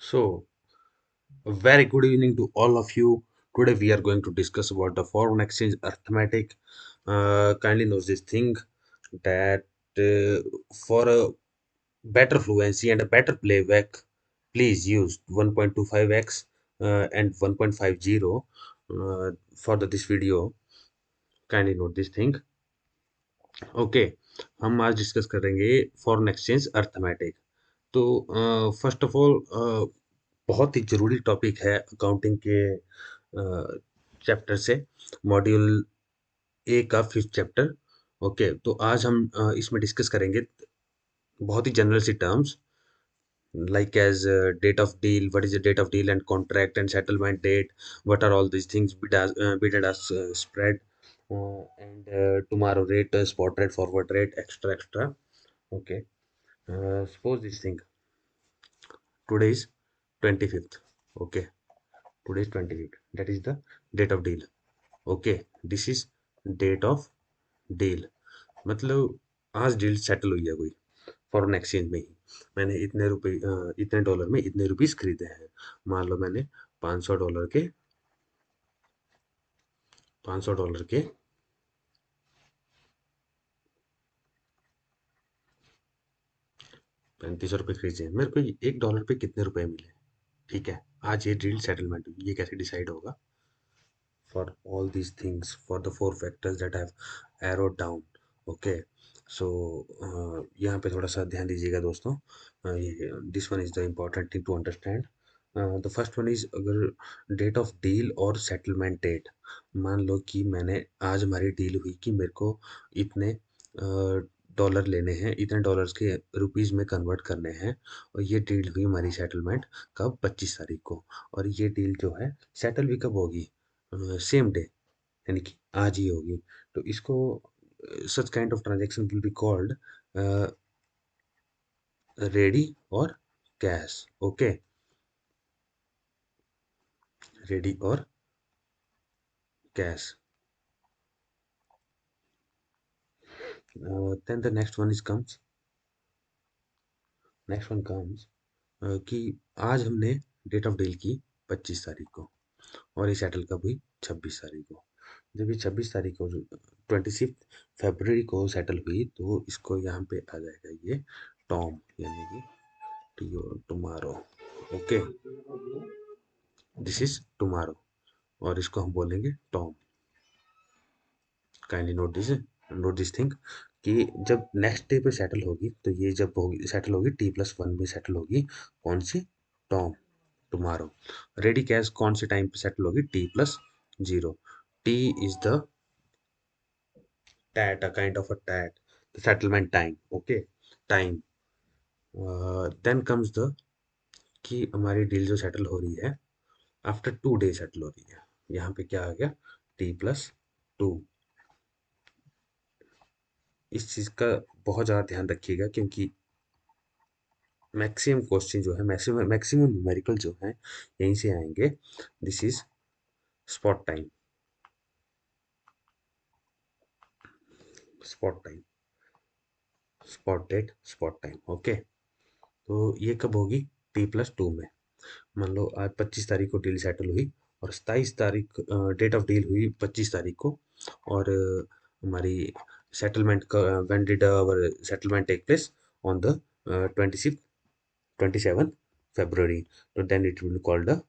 So, a very good evening to all of you. Today we are going to discuss about the foreign exchange arithmetic. Kindly note this thing that for a better fluency and a better playback, please use 1.25x and 1.50 for this video. Kindly note this thing. Okay हम आज discuss करेंगे foreign exchange arithmetic. तो first of all बहुत ही ज़रूरी topic है accounting के chapter से, module A का 5th चैप्टर। ओके, तो आज हम इसमें डिस्कस करेंगे बहुत ही general C terms like as date of deal, what is the date of deal and contract and settlement date, what are all these things, bid as spread, and tomorrow rate, spot rate, forward rate, extra. Okay, suppose this thing, today is 25th. Okay, today is 25th, that is the date of deal. Okay, this is date of deal, मतलब आज deal settle हुई है कोई foreign exchange में ही। मैंने इतने रुपए इतने डॉलर में इतने रुपीस खरीदे हैं। मान लो मैंने 500 डॉलर के 500 डॉलर के 3500 रुपये खरीदे हैं। मेरे को एक डॉलर पे कितने रुपए मिले? ठीक है, आज ये डील सेटलमेंट हुई। ये कैसे डिसाइड होगा? For all these things, for the four factors that I have arrowed down. Okay, so यहाँ पे थोड़ा सा ध्यान दीजिएगा दोस्तों। This one is the important thing to understand. The first one is, अगर डेट ऑफ डील और सेटलमेंट डेट, मान लो कि मैंने आज हमारी डील हुई कि मेरे को इतने डॉलर लेने हैं, इतने डॉलर्स के रुपीस में कन्वर्ट करने हैं, और ये डील हुई हमारी सेटलमेंट कब? 25 तारीख को। और ये डील जो है सेटल भी कब होगी? सेम डे, यानी कि आज ही होगी। तो इसको such kind of transaction will be called ready or cash. Okay, ready or cash. Then the next one comes कि आज हमने डेट ऑफ डील की 25 तारीख को, और ये सेटल कब हुई? 26 तारीख को। जब ये 26 तारीख को 26 फरवरी को सेटल हुई, तो इसको यहाँ पे आ जाएगा ये टॉम, यानी कि tomorrow. Okay, this is tomorrow, और इसको हम बोलेंगे Tom. Kindly note this thing कि जब नेक्स्ट डे पे सेटल होगी, तो ये जब होगी सेटल होगी T+1 में सेटल होगी। कौन सी? Tom, tomorrow. रेडी कैश कौन से टाइम पे सेटल होगी? T+0। T is the tat, a kind of a tat, the settlement time. Okay, time. Then comes the कि हमारी डील जो सेटल हो रही है आफ्टर 2 डे सेटल हो रही है। यहाँ पे क्या आ गया? T+2। इस चीज का बहुत ज्यादा ध्यान रखिएगा, क्योंकि मैक्सिमम क्वेश्चन जो है, मैक्सिमम न्यूमेरिकल जो है, यहीं से आएंगे। This is spot time, spot time, spot date, spot time. Okay, तो ये कब होगी? T+2 में। मान लो आज 25 तारीख को डील सेटल हुई, और 27 तारीख डेट ऑफ डील हुई 25 तारीख को, और हमारी सेटलमेंट का when did our settlement take place? On the 26 27 February. तो then it will called the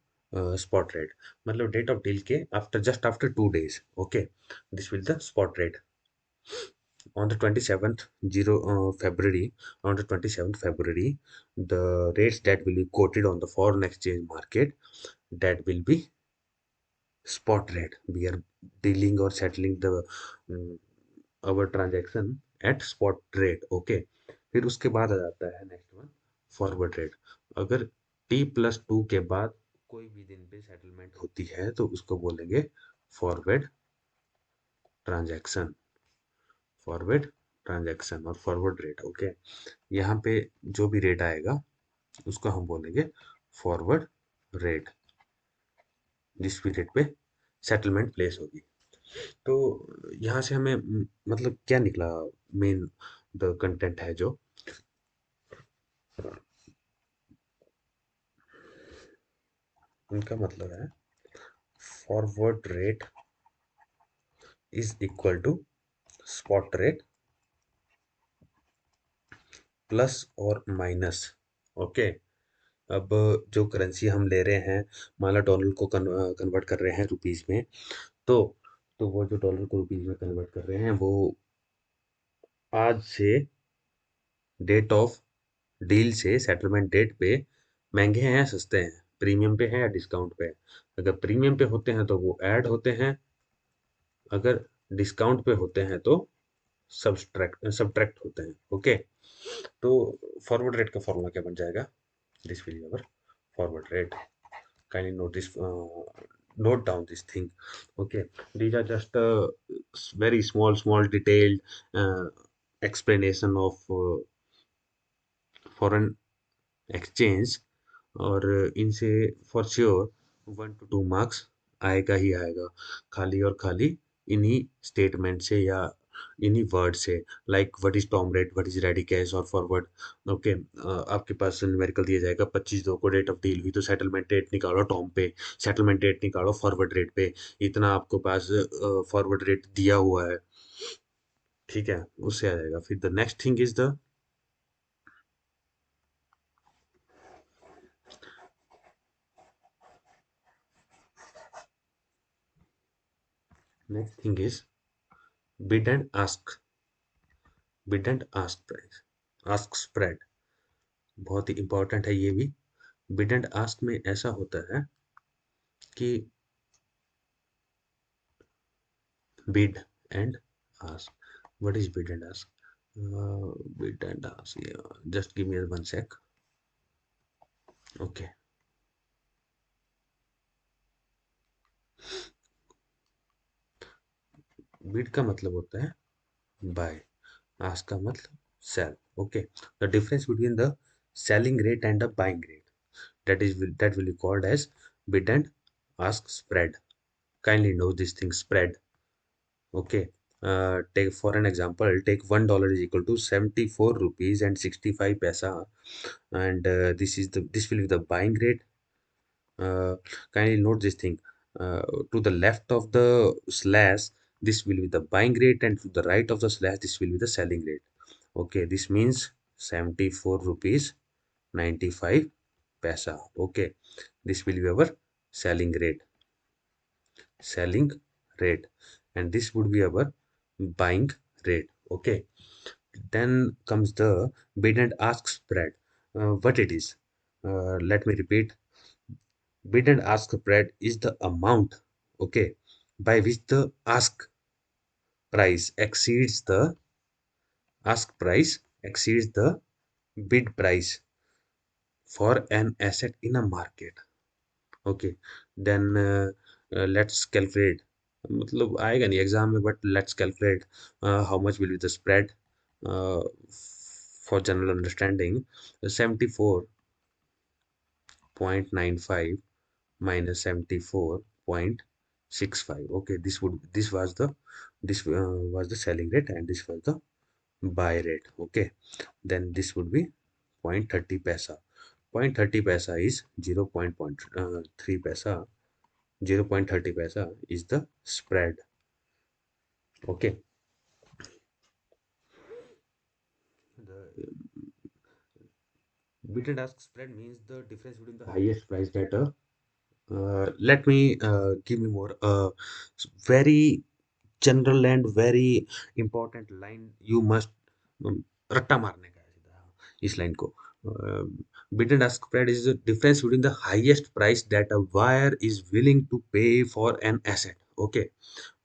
spot rate, मतलब डेट ऑफ डील के आफ्टर 2 days। ओके, this will the spot rate on the 27th 0 February. On the 27th February, the rates that will be quoted on the foreign exchange market, that will be spot rate. We are dealing or settling the um, our transaction at spot rate. Okay, फिर उसके बाद आ जाता है next one, forward rate. अगर T+2 के बाद कोई भी दिन पे सेटलमेंट होती है, तो उसको बोलेंगे फॉरवर्ड ट्रांजैक्शन, फॉरवर्ड ट्रांजैक्शन और फॉरवर्ड रेट। ओके, यहाँ पे जो भी रेट आएगा उसको हम बोलेंगे फॉरवर्ड रेट, जिस भी रेट पे सेटलमेंट प्लेस होगी। तो यहाँ से हमें मतलब क्या निकला? मेन द कंटेंट है जो इनका मतलब है forward rate is equal to spot rate plus और माइनस। ओके। अब जो करेंसी हम ले रहे हैं, मान लो डॉलर को कन्वर्ट कर रहे हैं रुपीस में, तो वो जो डॉलर को रुपीस में कन्वर्ट कर रहे हैं वो आज से डेट ऑफ डील से सेटलमेंट डेट पे महंगे हैं या सस्ते हैं, प्रीमियम पे हैं या डिस्काउंट पे है। अगर प्रीमियम पे होते हैं तो वो ऐड होते हैं, अगर डिस्काउंट पे होते हैं तो सब्ट्रैक्ट होते हैं। ओके। तो फॉरवर्ड रेट का फॉर्मूला क्या बन जाएगा? This will be our forward rate. Kindly note down this thing. Okay, these are just very small detailed uh, explanation of foreign exchange, और इनसे फॉर श्योर 1 to 2 मार्क्स आएगा ही आएगा, खाली और खाली इन्हीं स्टेटमेंट से या इन्हीं वर्ड से, like what is Tom rate, what is ready cash और फॉरवर्ड। ओके। आपके पास न्यूमेरिकल दिया जाएगा 25/2 को डेट ऑफ डील हुई, तो सेटलमेंट डेट निकालो टॉम पे, सेटलमेंट डेट निकालो फॉरवर्ड रेट पे, इतना आपको पास फॉरवर्ड रेट दिया हुआ है। ठीक है, उससे आ जाएगा। फिर the next thing is the next thing is bid and ask. Bid and ask price, ask spread, बहुत ही इंपॉर्टेंट है ये भी। बिड एंड आस्क में ऐसा होता है कि bid and ask, what is bid and ask? Bid and ask, just give me 1 sec। Okay. Bid का मतलब होता है बाय, आस्क का मतलब sell. Okay. The difference between the selling rate and the buying rate, that will be called as bid and ask spread. Kindly know this thing, spread. Okay. Take for an example, take $1 is equal to 74 rupees and 65 paisa, and this will be the buying rate. Uh, Kindly note this thing. To the left of the slash, this will be the buying rate, and to the right of the slash, this will be the selling rate. Okay, this means 74 rupees 95 paisa. Okay, this will be our selling rate, selling rate, and this would be our buying rate. Okay. Then comes the bid and ask spread. What it is? Let me repeat. Bid and ask spread is the amount, okay, by which the price exceeds the ask price exceeds the bid price for an asset in a market. Okay. Then let's calculate, मतलब आएगा नहीं exam में, but let's calculate how much will be the spread for general understanding. 74.95 minus 74.65. Okay, this was the selling rate, and this was the buy rate. Okay, then this would be 0.30 paisa. 0.30 paisa is 0.3 paisa. 0.30 paisa is the spread. Okay. The bid and ask spread means the difference between the highest price that let me give me more very general and very important line you must रट्टा मारने का है सीधा इस line को। bid and ask spread is the difference between the highest price that a buyer is willing to pay for an asset. Okay,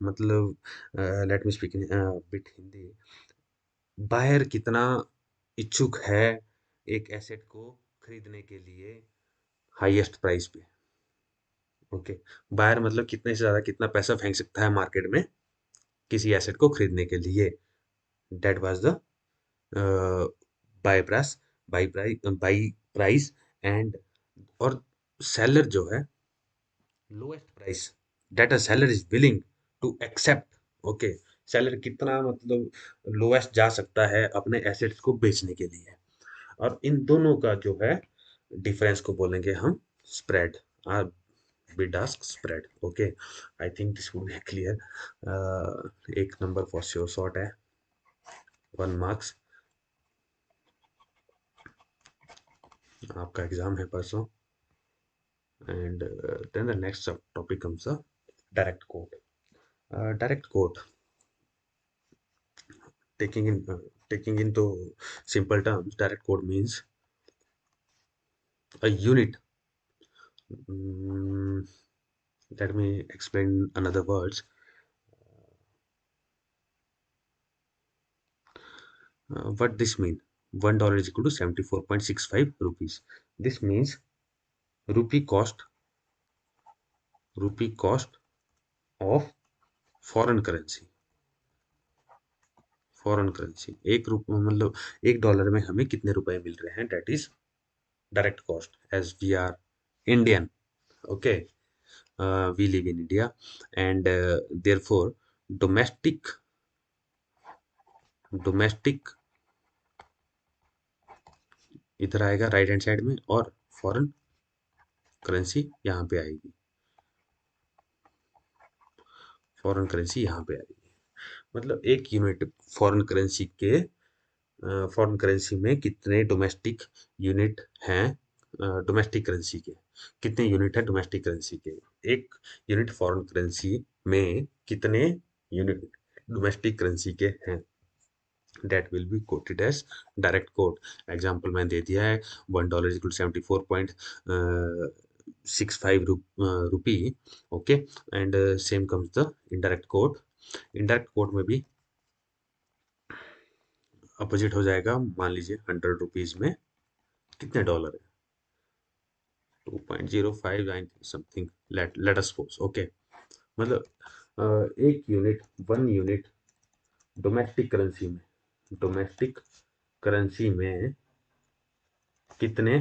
मतलब let me speak in bit Hindi. Buyer कितना इच्छुक है एक एसेट को खरीदने के लिए हाईएस्ट प्राइस पे। ओके। बायर मतलब कितने से ज्यादा कितना पैसा फेंक सकता है मार्केट में किसी एसेट को खरीदने के लिए। That was the buy price, buy price, and और सेलर जो है lowest price that a seller is willing to accept. Okay. Seller कितना मतलब लोएस्ट जा सकता है अपने एसेट्स को बेचने के लिए, और इन दोनों का जो है डिफरेंस को बोलेंगे हम spread. bid ask spread. Okay, I think this would be clear. एक नंबर फॉर श्योर शॉट है, 1 मार्क्स। आपका एग्जाम है परसों। And then the next topic comes the direct quote. Direct quote, taking in taking into simple terms, direct code means a unit. mm, Let me explain another words. What this mean? $1 is equal to 74.65 rupees. This means rupee cost of foreign currency। Foreign currency, एक रुपये मतलब $1 में हमें कितने रुपए मिल रहे हैं, that is direct cost, as we are Indian. Okay, we live in India, and therefore domestic इधर आएगा राइट हैंड साइड में, और फॉरेन करेंसी यहाँ पे आएगी, फॉरेन करेंसी यहाँ पे आएगी। मतलब एक यूनिट फॉरेन करेंसी के, फॉरेन करेंसी में कितने डोमेस्टिक यूनिट हैं, डोमेस्टिक करेंसी के कितने यूनिट है, डोमेस्टिक करेंसी के एक यूनिट फॉरेन करेंसी में कितने यूनिट डोमेस्टिक करेंसी के हैं, that will be quoted as direct quote। Example मैंने दे दिया है, $1 equal 74.65 rupee. Okay, and same comes the indirect coat. Indirect coat में भी अपोजिट हो जाएगा। मान लीजिए 100 रुपीज में कितने डॉलर है, 2.05 something, late us suppose. Okay, मतलब एक यूनिट, 1 यूनिट डोमेस्टिक करेंसी में, डोमेस्टिक करेंसी में कितने,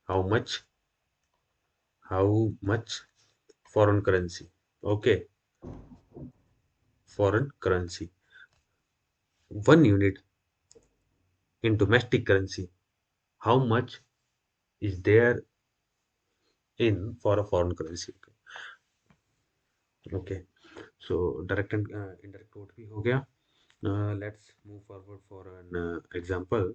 how much foreign currency. Okay, foreign currency 1 unit in domestic currency, how much is there in for a foreign currency। Okay, so direct and indirect quote भी हो गया। Let's move forward for an example।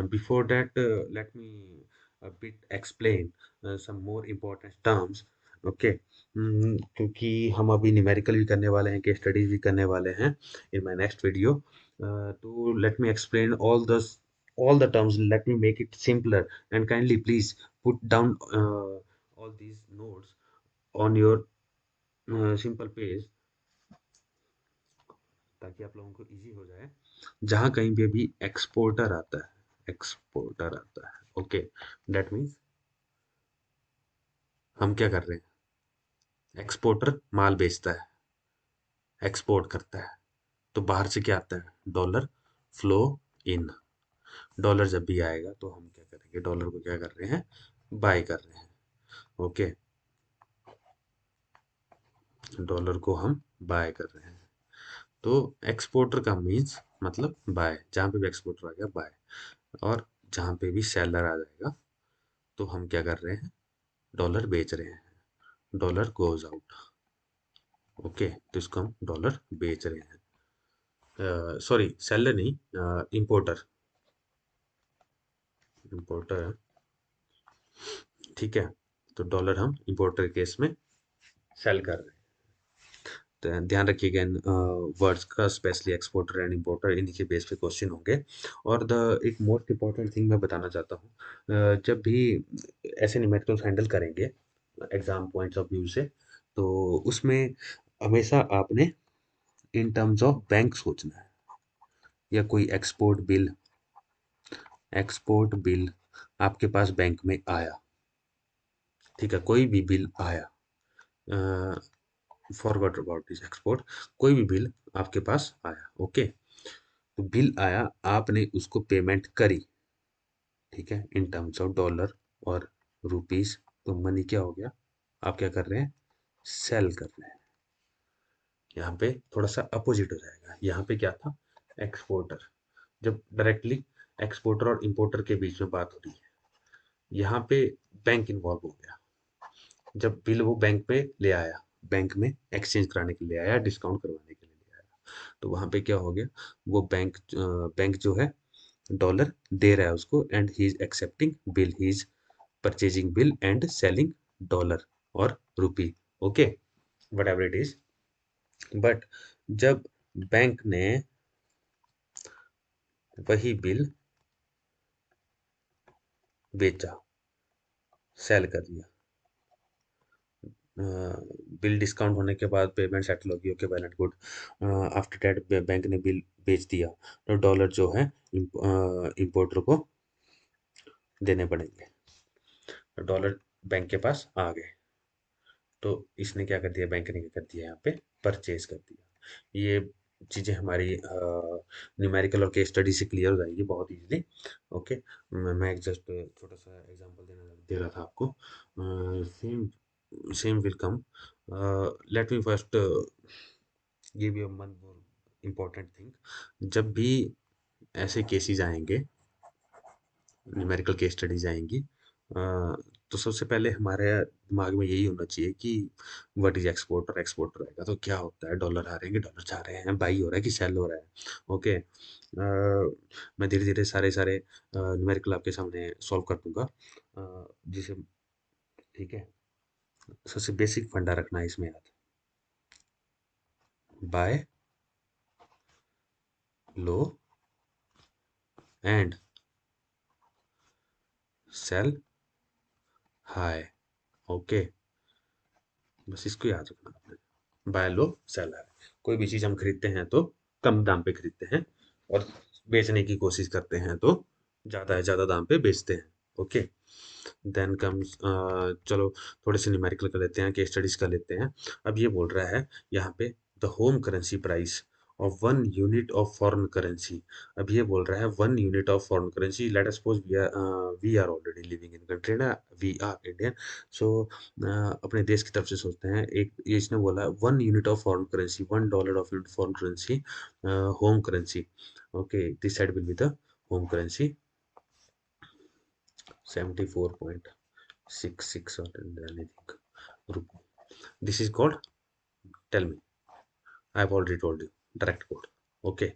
Before that, let me a bit explain some more important terms। Okay, क्योंकि हम अभी numerical भी करने वाले हैं, केस स्टडीज भी करने वाले हैं इन माय नेक्स्ट वीडियो। तो let me explain all the terms, let me make it simpler, and kindly please put down all these notes on your simple page, ताकि आप लोगों को इजी हो जाए। जहां कहीं पे भी एक्सपोर्टर आता है, एक्सपोर्टर आता है, ओके, दैट मीन्स हम क्या कर रहे हैं, एक्सपोर्टर माल बेचता है, एक्सपोर्ट करता है, तो बाहर से क्या आता है, डॉलर फ्लो इन। डॉलर जब भी आएगा तो हम क्या करेंगे, डॉलर को क्या कर रहे हैं, बाय कर रहे हैं। ओके, डॉलर को हम बाय कर रहे हैं, तो एक्सपोर्टर का मीन्स मतलब बाय, जहाँ पे भी एक्सपोर्टर आ गया बाय, और जहाँ पे भी सेलर आ जाएगा तो हम क्या कर रहे हैं, डॉलर बेच रहे हैं, डॉलर गोज आउट। ओके, तो इसको हम डॉलर बेच रहे हैं, सॉरी सेलर नहीं, इंपोर्टर, इंपोर्टर, ठीक है। तो डॉलर हम इंपोर्टर केस में सेल कर रहे हैं। तो ध्यान रखिएगा इन वर्ड्स का, स्पेशली एक्सपोर्टर एंड इंपोर्टर, इन्हीं के बेस पे क्वेश्चन होंगे। और द एक मोस्ट इंपॉर्टेंट थिंग मैं बताना चाहता हूँ, जब भी ऐसे न्यूमेरिकल्स हैंडल करेंगे एग्जाम पॉइंट्स ऑफ व्यू से, तो उसमें हमेशा आपने इन टर्म्स ऑफ बैंक सोचना है, या कोई एक्सपोर्ट बिल आपके पास बैंक में आया, ठीक है, कोई भी बिल आया, फॉरगॉट अबाउट दिस एक्सपोर्ट, कोई भी बिल आपके पास आया, ओके, तो बिल आया, आपने उसको पेमेंट करी, ठीक है, इन टर्म्स ऑफ डॉलर और रुपीस, तो मनी क्या हो गया, आप क्या कर रहे हैं, सेल कर रहे हैं। यहाँ पे थोड़ा सा अपोजिट हो जाएगा, यहाँ पे क्या था, एक्सपोर्टर, जब डायरेक्टली एक्सपोर्टर और इंपोर्टर के बीच में बात हो रही है, यहाँ पे बैंक इन्वॉल्व हो गया, जब बिल वो बैंक पे ले आया, बैंक में एक्सचेंज कराने के लिए आया, डिस्काउंट करवाने के लिए ले आया, तो वहां पे क्या हो गया, वो बैंक जो है डॉलर दे रहा है उसको, and he is accepting bill, he is purchasing bill and selling dollar और rupee, okay, whatever it is. But जब बैंक ने वही बिल बेचा, सेल कर दिया, बिल डिस्काउंट होने के बाद पेमेंट सेटल होगी, okay well and good. After that bank ने बिल बेच दिया, तो डॉलर जो है इंपोर्टर को देने पड़ेंगे, तो डॉलर बैंक के पास आ गए, तो इसने क्या कर दिया, बैंक ने क्या कर दिया, यहाँ पे परचेज कर दिया। ये चीजें हमारी न्यूमेरिकल और केस स्टडी से क्लियर हो जाएगी बहुत इजीली, ओके। मैं एक जस्ट छोटा सा एग्जांपल दे रहा था आपको, same same will come. Let me first give you one more important thing. जब भी ऐसे केसेस आएंगे, न्यूमेरिकल केस स्टडीज आएंगी, तो सबसे पहले हमारे दिमाग में यही होना चाहिए कि व्हाट इज एक्सपोर्ट, और एक्सपोर्ट रहेगा तो क्या होता है, डॉलर आ रहे हैं, डॉलर जा रहे हैं, बाई हो रहा है कि सेल हो रहा है, ओके। मैं धीरे धीरे सारे सारे न्यूमेरिकल आपके सामने सॉल्व कर दूंगा, जिसे, ठीक है। सबसे बेसिक फंडा रखना है इसमें याद, buy low and sell high, okay. बस इसको याद रखना आपने, बाय लो सेल हाई। कोई भी चीज हम खरीदते हैं तो कम दाम पे खरीदते हैं, और बेचने की कोशिश करते हैं तो ज्यादा दाम पे बेचते हैं, ओके। देन कम्स, चलो थोड़े से न्यूमेरिकल कर लेते हैं, केस स्टडीज कर लेते हैं। अब ये बोल रहा है यहाँ पे the home currency price of one unit of foreign currency. अब ये बोल रहा है one unit of foreign currency, let us suppose we are already living in country ना, वी आर इंडियन, सो अपने देश की तरफ से सोचते हैं, एक ये इसने बोला one unit of foreign currency, $1 of foreign currency, home currency, okay, this side will be the home currency, 74.66 or anything rupee. This is called, tell me, I have already told you, direct code, okay।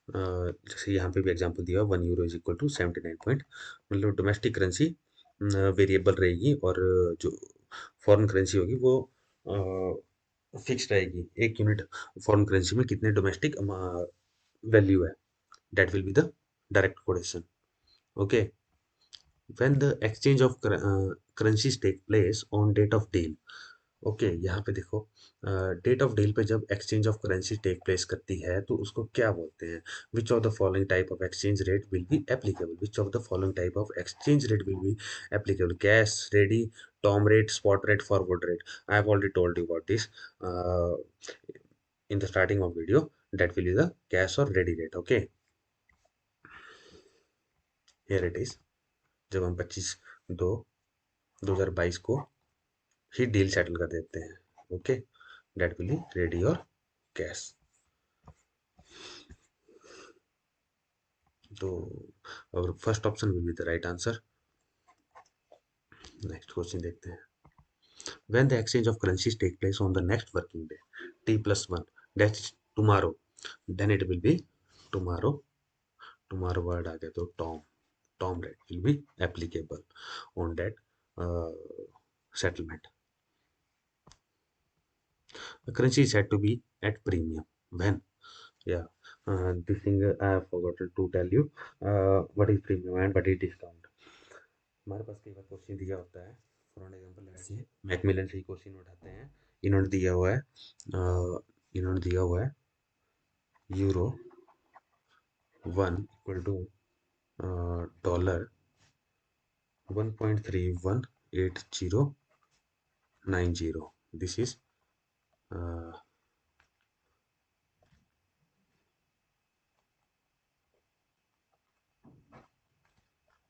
जैसे यहाँ पे भी example दिया, €1 is equal to 79 मतलब domestic currency variable रहेगी, और जो foreign currency होगी वो फिक्स रहेगी, एक यूनिट फॉरेन करेंसी में कितने डोमेस्टिक वैल्यू है, that will be the direct quotation, okay. when the exchange of currencies take place on date of deal, okay, यहाँ पे देखो, डेट ऑफ डील पे जब exchange of currency take place करती है तो उसको क्या बोलते हैं, which of the following type of exchange rate will be applicable, which of the following type of exchange rate will be applicable, cash ready, term rate, spot rate, forward rate. I have already told you about this in the starting of video, that will be the cash और ready rate, okay. Here it is, जब हम 25/2/2022 को ही deal settle कर देते हैं, okay, date will be ready और cash. तो और first option will be the right answer. Next question देखते हैं, when the exchange of currencies take place on the next working day T+1, that is tomorrow, then it will be tomorrow, tomorrow word आ गया तो Tom rate will be applicable on that settlement. The currency is said to be at premium when, yeah, this thing I have forgotten to tell you, what is premium and what is discount। हमारे पास कई बार question दिया होता है, for example let's say Macmillan से ही question उठाते हैं। इन्होंने दिया हुआ है, इन्होंने दिया हुआ है €1 equal to $1.318090। This is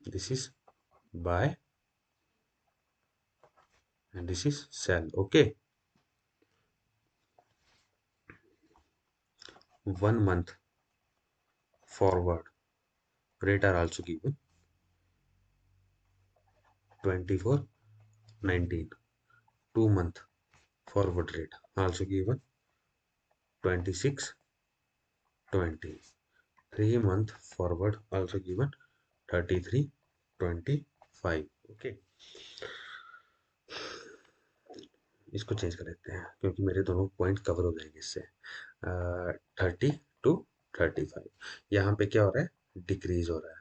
this is buy and this is sell, okay। 1 month forward rate are also given, 24.19, 2 month forward rate also given 26.20. 3 month forward also given 33.25. Okay, इसको चेंज कर देते हैं क्योंकि मेरे दोनों पॉइंट कवर हो जाएंगे इससे। 30 to 35, यहाँ पे क्या हो रहा है, डिक्रीज हो रहा है।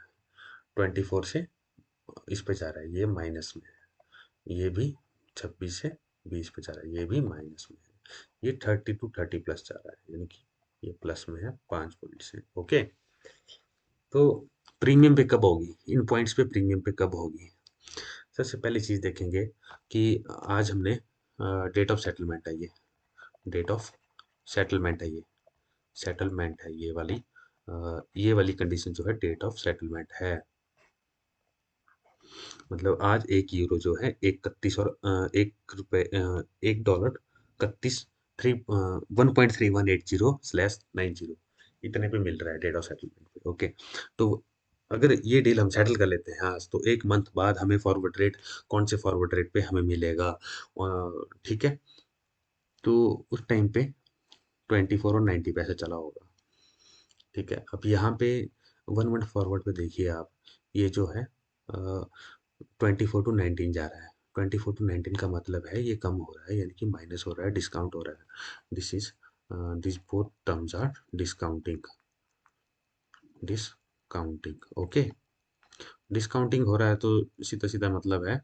24 से इस पे जा रहा है, ये माइनस में है। ये भी 26 से 20 पे जा रहा है, ये भी माइनस में है। ये 30 to 30 प्लस जा रहा है, यानी कि ये प्लस में है 5 पॉइंट से। ओके, तो प्रीमियम पे कब होगी, इन पॉइंट्स पे प्रीमियम पे कब होगी। सबसे पहली चीज देखेंगे कि आज हमने डेट ऑफ सेटलमेंट है, डेट ऑफ सेटलमेंट है, सेटलमेंट है ये वाली कंडीशन जो है डेट ऑफ सेटलमेंट है। मतलब आज 1 यूरो जो है 1.31 और 1 रुपए, $1 31 थ्री 1.3180/90 इतने पे मिल रहा है डेट ऑफ सेटलमेंट पे। ओके, तो अगर ये डील हम सेटल कर लेते हैं आज, तो 1 मंथ बाद हमें फॉरवर्ड रेट, कौन से फॉरवर्ड रेट पे हमें मिलेगा, ठीक है। तो उस टाइम पे 24 और 90 पैसे चला होगा। ठीक है, अब यहाँ पे 1 मंथ फॉरवर्ड पे देखिए आप, ये जो है 24 to 19 जा रहा है। 24 to 19 का मतलब है ये कम हो रहा है, यानी कि माइनस हो रहा है, डिस्काउंट हो रहा है। This is this both terms are discounting, discounting. Okay, discounting हो रहा है तो सीधा सीधा मतलब है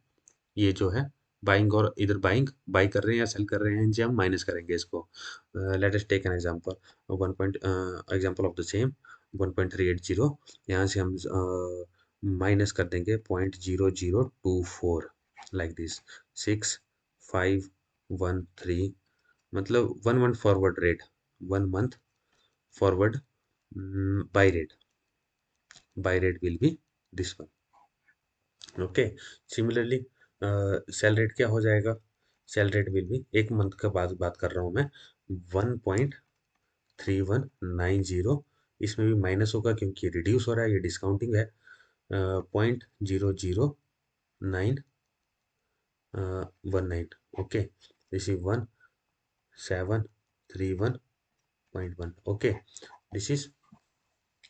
ये जो है बाइंग, और इधर बाई कर रहे हैं या सेल कर रहे हैं, इनसे हम माइनस करेंगे इसको। Let us take an example, one point example of the same 1.380, यहाँ से हम माइनस कर देंगे 0.0024, लाइक दिस 6513, मतलब 1 month forward rate, 1 month forward by rate will B this one. Okay, similarly cell rate क्या हो जाएगा, cell rate will B, 1 month का बात कर रहा हूँ मैं, 1.3190, इसमें भी माइनस होगा क्योंकि रिड्यूस हो रहा है, ये डिस्काउंटिंग है। 0.00919, okay, this is 1731.1। Okay, this is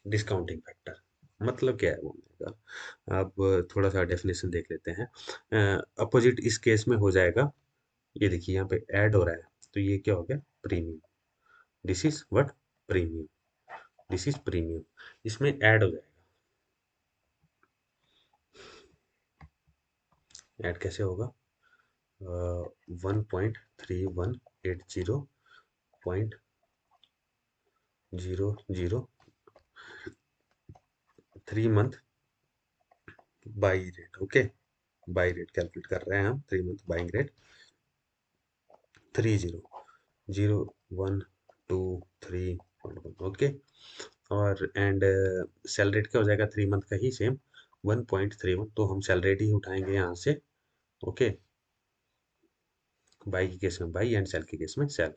discounting factor. मतलब क्या है बोलने का, अब थोड़ा सा डेफिनेशन देख लेते हैं। अपोजिट इस केस में हो जाएगा, ये देखिए यहाँ पे ऐड हो रहा है, तो ये क्या हो गया, premium. This is what, premium, this is premium, इसमें ऐड हो जाएगा। ऐड कैसे होगा, 1.3180.00 3 month by rate. Okay, by rate calculate कर रहे हैं हम, 3 मंथ बाइंग रेट 300123.1। ओके, और एंड सेल रेट क्या हो जाएगा 3 मंथ का ही सेम 1.31, तो हम सेल रेट ही उठाएंगे यहाँ से। ओके, बाई के केस में बाई एंड सेल के केस में सेल।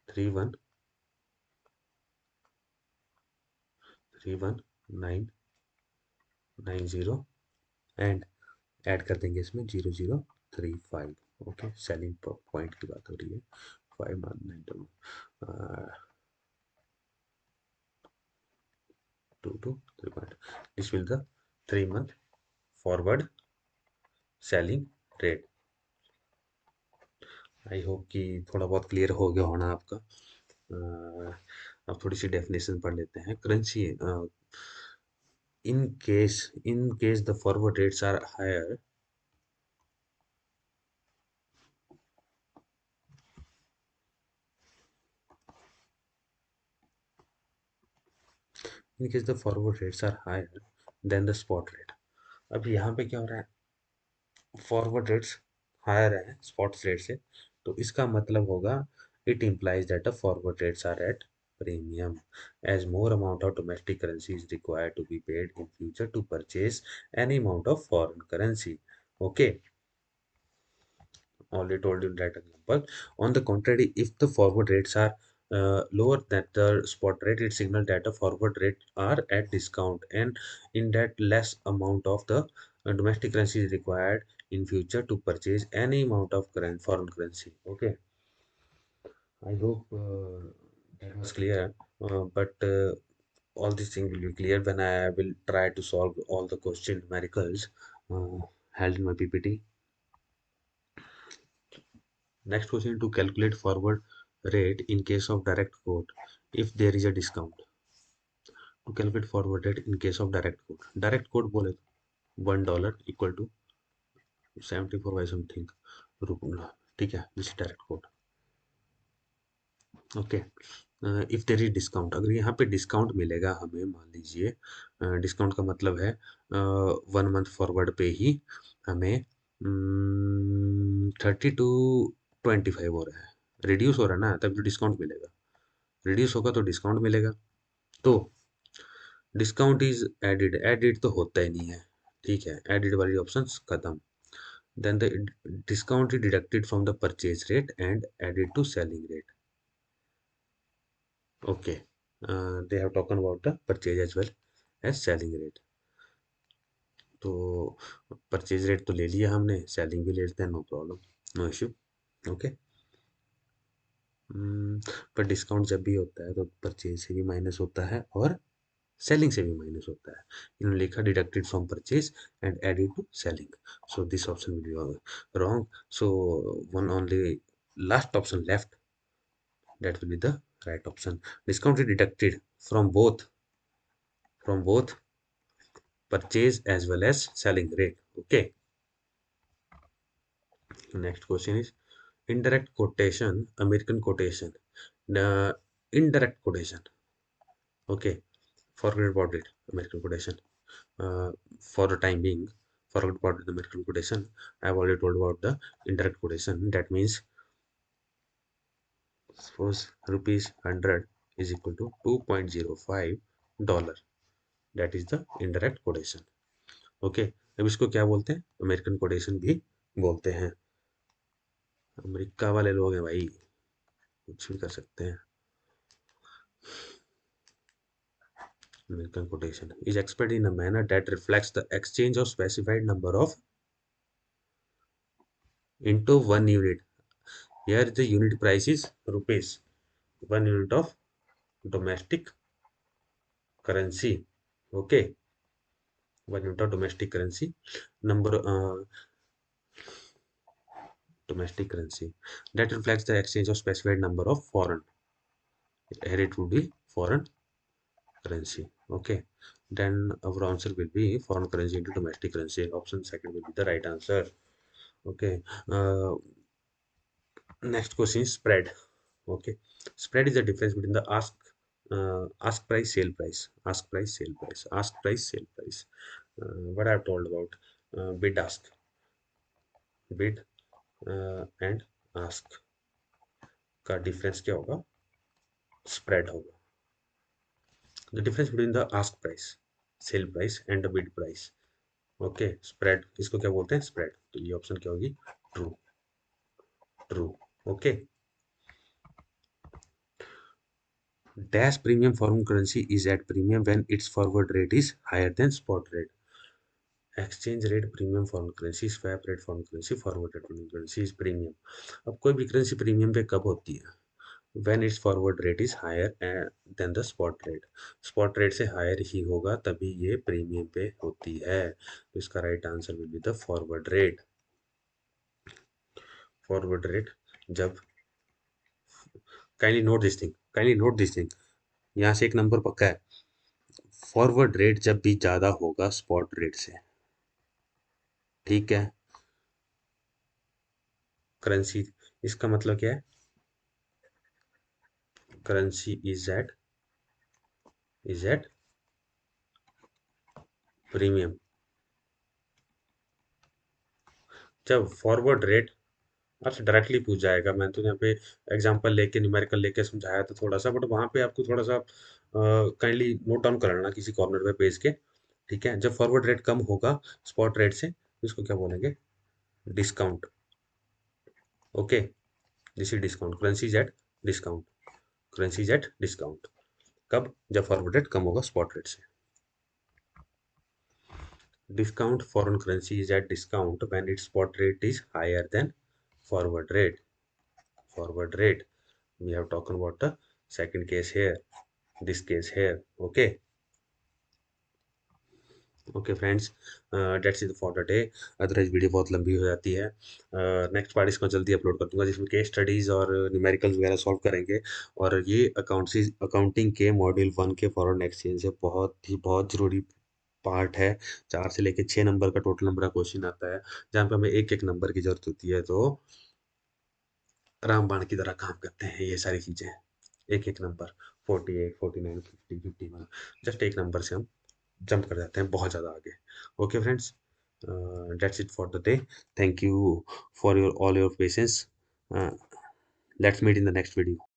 3131990 एंड ऐड कर देंगे इसमें 0035। ओके, सेलिंग पॉइंट की बात हो रही है, 592.22 this will the 3 month forward selling rate. I hope कि थोड़ा बहुत क्लियर हो गया होना आपका। अब थोड़ी सी डेफिनेशन पढ़ लेते हैं। Currency, in case the forward rates are higher, in case the forward rates are higher than the spot rate। अब यहाँ पे क्या हो रहा है, फॉरवर्ड रेट्स हायर है स्पॉट रेट से, तो इसका मतलब होगा, it implies that the forward rates are at premium as more amount of domestic currency is required to be paid in future to purchase any amount of foreign currency। Okay, already told you that example। On the contrary, if the forward rates are lower than the spot rate, it signal that the forward rate are at discount, and in that less amount of the domestic currency is required in future to purchase any amount of current foreign currency. Okay, I hope that was clear. But all these things will be clear when I will try to solve all the question numericals held in my PPT. Next question: to calculate forward rate in case of direct quote if there is a discount. To calculate forward rate in case of direct quote. Direct quote बोले तो $1 equal to 74 by something रुपये, ठीक है, this direct code. Okay, if there is discount, अगर यहाँ पे discount मिलेगा हमें, मान लीजिए डिस्काउंट का मतलब है 1 मंथ फॉरवर्ड पे ही हमें 30 to 25 हो रहा है, रिड्यूस हो रहा है ना, तब तो डिस्काउंट मिलेगा, रिड्यूस होगा तो डिस्काउंट मिलेगा. तो डिस्काउंट इज एडिड, एडिड तो होता ही नहीं है, ठीक है, एडिड वाली ऑप्शन खत्म. Then the discount is deducted from the purchase rate and added to selling rate. Okay, they have talked about the purchase as well as selling rate. तो purchase rate तो ले लिया हमने, सेलिंग भी ले लेते हैं, no problem, no issue. Okay, पर डिस्काउंट जब भी होता है तो परचेज से भी माइनस होता है और सेलिंग से भी माइनस होता है. इन्होंने लिखा deducted from purchase and added to selling, so this option will be wrong. So one only last option left, that will be the right option. Discount is deducted from both purchase as well as selling rate. Okay, next question is indirect quotation, American quotation, the indirect quotation. Okay, forget about it, American quotation. For the time being, forget about the American quotation. I have already told about the indirect quotation. That means suppose rupees 100 is equal to $2.05. That is the indirect quotation. Okay, अब इसको क्या बोलते हैं, American quotation भी बोलते हैं. America वाले लोग हैं भाई, कुछ भी कर सकते हैं. American quotation is expressed in a manner that reflects the exchange of specified number of into 1 unit. Here the unit price is rupees, 1 unit of domestic currency. Okay, 1 unit of domestic currency, number domestic currency that reflects the exchange of specified number of foreign. Here it would be foreign currency. Okay, then our answer will be foreign currency into domestic currency. Option second will be the right answer. Okay, next question is spread. Okay, spread is the difference between the ask price, sale price, ask price, sale price, ask price, sale price. What I have told about bid ask, bid and ask का difference क्या होगा, spread होगा. The difference between the ask price, sale price and the bid price. Okay, spread, इसको क्या बोलते हैं, spread. तो ये ऑप्शन क्या होगी, true, true. Okay, dash premium foreign currency is at premium when it's forward rate is higher than spot rate. Exchange rate premium foreign currency, swap rate foreign currency, forward rate foreign currency is premium. अब कोई भी currency premium पे कब होती है, when it's forward rate is higher than the spot rate. Spot rate से higher ही होगा तभी ये प्रीमियम पे होती है. तो इसका right answer will be the forward rate. Forward rate जब, काइंडली नोट दिस थिंग, यहाँ से एक नंबर पक्का है, फॉरवर्ड रेट जब भी ज्यादा होगा स्पॉट रेट से, ठीक है, करेंसी, इसका मतलब क्या है, करेंसी इज एट प्रीमियम. जब फॉरवर्ड रेट आपसे डायरेक्टली पूछ जाएगा, मैंने तो यहाँ पे एग्जांपल लेके न्यूमेरिकल लेके समझाया था थोड़ा सा, बट वहां पे आपको थोड़ा सा काइंडली नोट डाउन कर लेना किसी कॉर्नर पे पेज के, ठीक है. जब फॉरवर्ड रेट कम होगा स्पॉट रेट से तो इसको क्या बोलेंगे, discount. Okay, this is discount, currency is at discount. Currency is at discount. कब? जब फॉरवर्ड रेट कम होगा स्पॉट रेट से। Discount foreign currency is at discount when its spot rate is higher than forward rate. Forward rate. We have talked about the second case here. This case here. Okay. Okay friends, that's it for the day. Otherwise video बहुत लंबी हो जाती है। Next part इसको जल्दी upload कर दूंगा जिसमें केस स्टडीज और न्यूमेरिकल्स वगैरह सॉल्व करेंगे। और ये अकाउंटिंग के मॉड्यूल 1 के फॉरेन एक्सचेंज से बहुत ज़रूरी पार्ट है। 4 से लेके 6 नंबर का टोटल नंबर का क्वेश्चन आता है, जहाँ पे हमें एक-एक नंबर की ज़रूरत होती है। तो रामबाण की तरह काम करते हैं ये सारी चीज़ें। एक-एक नंबर 48, 49, 50, 51 जस्ट एक नंबर से हम जंप कर जाते हैं बहुत ज़्यादा आगे। Okay friends, that's it for the day. Thank you for your all your patience. Let's meet in the next video.